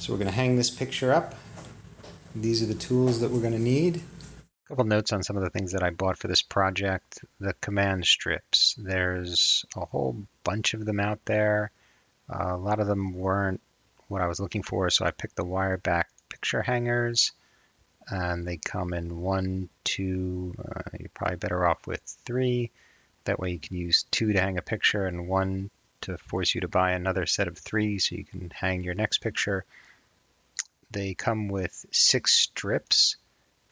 So we're going to hang this picture up. These are the tools that we're going to need. A couple notes on some of the things that I bought for this project. The command strips. There's a whole bunch of them out there. A lot of them weren't what I was looking for, so I picked the wire back picture hangers, and they come in 1, 2, you're probably better off with 3. That way you can use 2 to hang a picture and 1 to force you to buy another set of 3 so you can hang your next picture. They come with 6 strips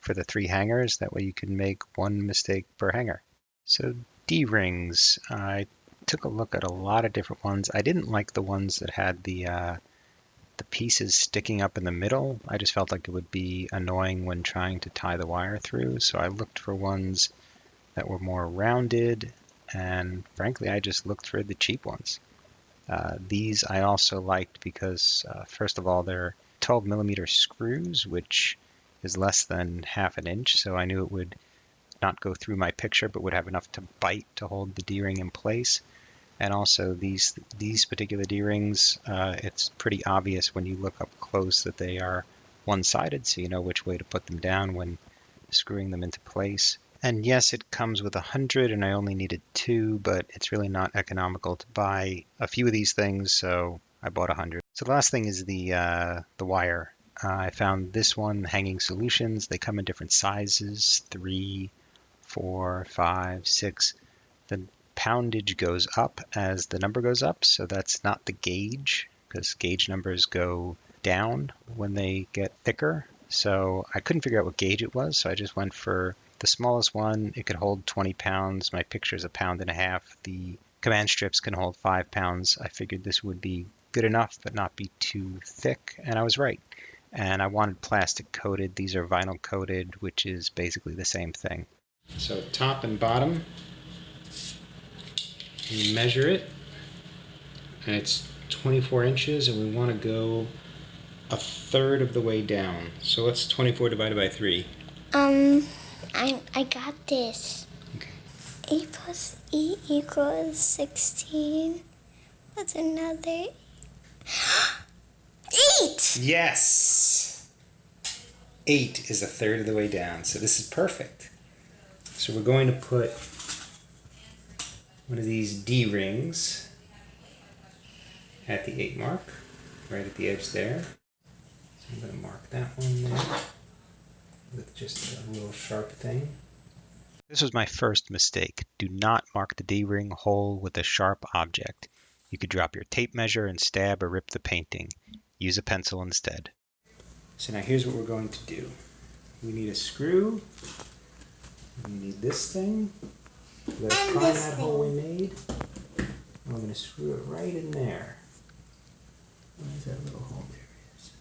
for the 3 hangers. That way you can make 1 mistake per hanger. So D-rings, I took a look at a lot of different ones. I didn't like the ones that had the pieces sticking up in the middle. I just felt like it would be annoying when trying to tie the wire through. So I looked for ones that were more rounded, and frankly, I just looked for the cheap ones. These I also liked because, first of all, they're 12 millimeter screws, which is less than half an inch, so I knew it would not go through my picture, but would have enough to bite to hold the D-ring in place. And also these particular D-rings, it's pretty obvious when you look up close that they are one-sided, so you know which way to put them down when screwing them into place. And yes, it comes with 100, and I only needed 2, but it's really not economical to buy a few of these things, so I bought 100. So the last thing is the wire. I found this one, Hanging Solutions. They come in different sizes, 3, 4, 5, 6. The poundage goes up as the number goes up, so that's not the gauge, because gauge numbers go down when they get thicker. So I couldn't figure out what gauge it was, so I just went for the smallest one. It could hold 20 pounds. My picture's 1.5 pounds. The command strips can hold 5 pounds. I figured this would be good enough, but not be too thick, and I was right. And I wanted plastic coated. These are vinyl coated, which is basically the same thing. So top and bottom, you measure it, and it's 24 inches, and we want to go 1/3 of the way down. So what's 24 divided by 3? I got this. Okay. 8 plus 8 equals 16. What's another? 8! Yes! 8 is 1/3 of the way down, so this is perfect. So we're going to put one of these D-rings at the 8 mark, right at the edge there. So I'm going to mark that one there with just a little sharp thing. This was my first mistake. Do not mark the D-ring hole with a sharp object. You could drop your tape measure and stab or rip the painting. Use a pencil instead. So now here's what we're going to do. We need a screw. We need this thing. We're going to find that hole we made. And we're going to screw it right in there. Where's that little hole? There it is.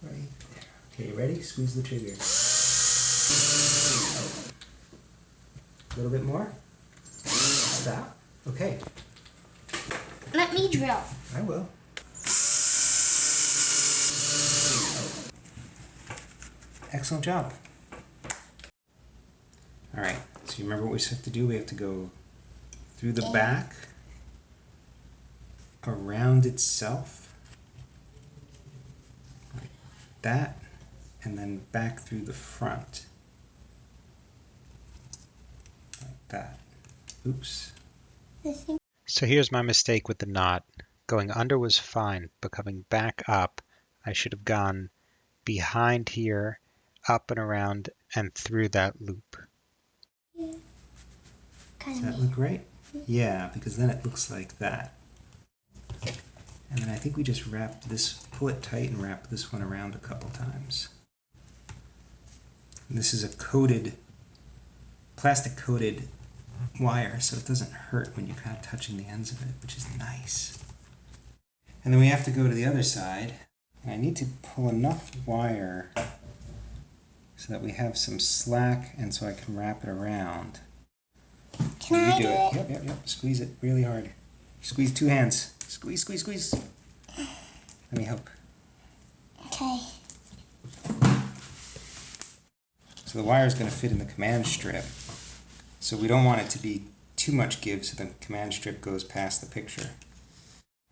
Right there. Okay, you ready? Squeeze the trigger. A little bit more. Stop. Okay. Let me drill. I will. Excellent job. All right, so you remember what we have to do? We have to go through the back, around itself, like that, and then back through the front, like that. Oops. So here's my mistake with the knot. Going under was fine, but coming back up, I should have gone behind here, up and around, and through that loop. Does that look right? Yeah, because then it looks like that. And then I think we just wrap this, pull it tight and wrap this one around a couple times. And this is a coated, plastic coated wire, so it doesn't hurt when you're kind of touching the ends of it, which is nice. And then we have to go to the other side. And I need to pull enough wire so that we have some slack and so I can wrap it around. Can I do it? Yep. Squeeze it really hard. Squeeze 2 hands. Squeeze, squeeze, squeeze. Let me help. Okay. So the wire is going to fit in the command strip. So we don't want it to be too much give so the command strip goes past the picture.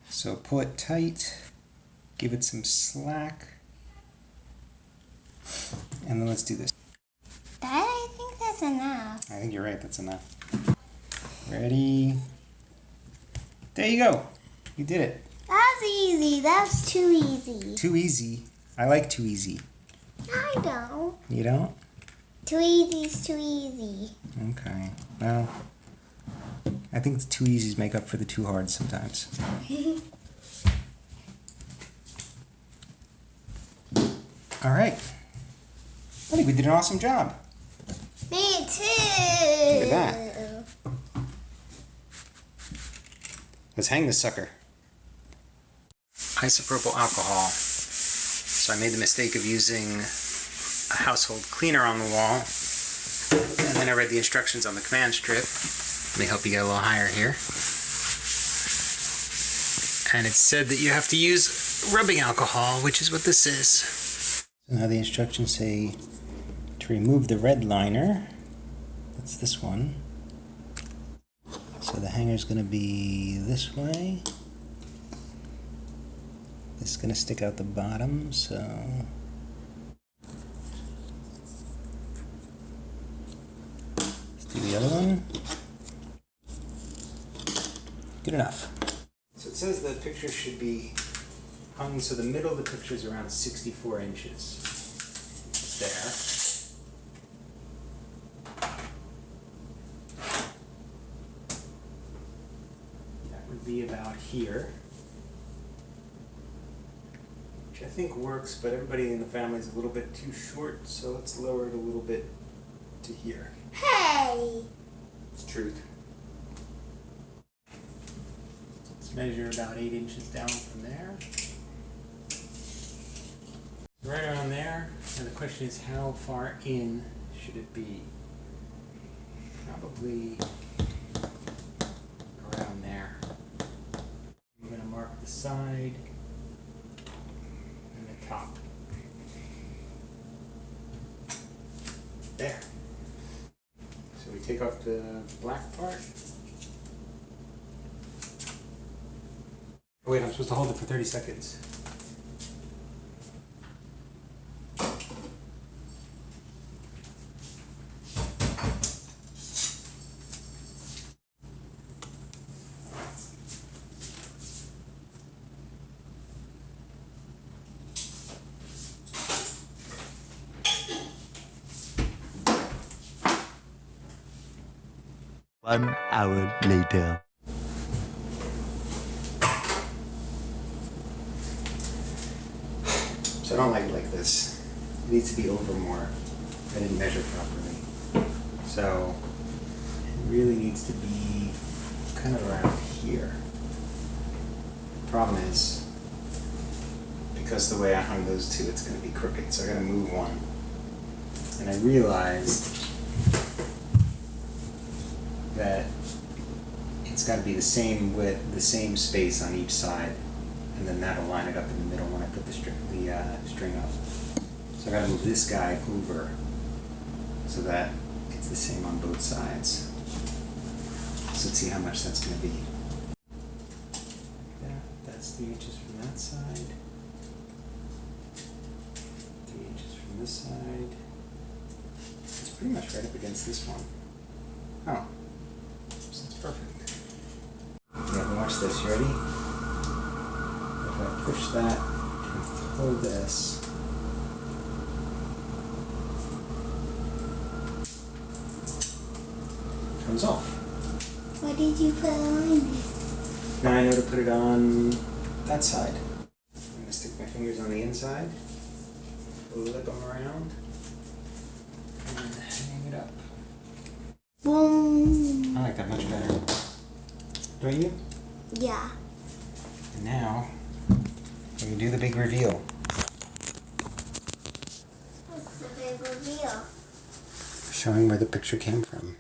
So pull it tight give it some slack. And then let's do this. Dad, I think that's enough. I think you're right, that's enough. Ready? There you go. You did it. That's easy. That's too easy. Too easy. I like too easy. I don't. You don't? Too easy is too easy. Okay. Well, I think the too easies make up for the too hard sometimes. All right. I think we did an awesome job. Me too. Look at that. Let's hang this sucker. Isopropyl alcohol. So I made the mistake of using a household cleaner on the wall. And then I read the instructions on the command strip. Let me help you get a little higher here. And it said that you have to use rubbing alcohol, which is what this is. So now the instructions say to remove the red liner. That's this one. So the hanger's going to be this way. This is going to stick out the bottom, so... Let's do the other one. Good enough. So it says the picture should be hung so the middle of the picture is around 64 inches. There. Be about here, which I think works, but everybody in the family is a little bit too short, so let's lower it a little bit to here. Hey. It's truth. Let's measure about 8 inches down from there. Right around there, and the question is how far in should it be? Probably around there. I'm going to mark the side and the top. There. So we take off the black part. Oh wait, I'm supposed to hold it for 30 seconds. One hour later. So I don't like it like this. It needs to be over more. I didn't measure properly. So it really needs to be kind of around here. The problem is, because the way I hung those two, it's going to be crooked. So I got to move one. And I realized that it's got to be the same width, the same space on each side, and then that'll line it up in the middle when I put the string up. So I got to move this guy over so that it's the same on both sides. So let's see how much that's going to be. Yeah, that's 3 inches from that side. 3 inches from this side. It's pretty much right up against this one. Oh. So it's perfect. Yeah, watch this. You ready? If I push that and throw this, it comes off. What did you put on it? Now I know to put it on that side. I'm going to stick my fingers on the inside, flip them around, and hang it up. Boom. I like that much better. Don't you? Yeah. And now, we can do the big reveal. What's the big reveal? Showing where the picture came from.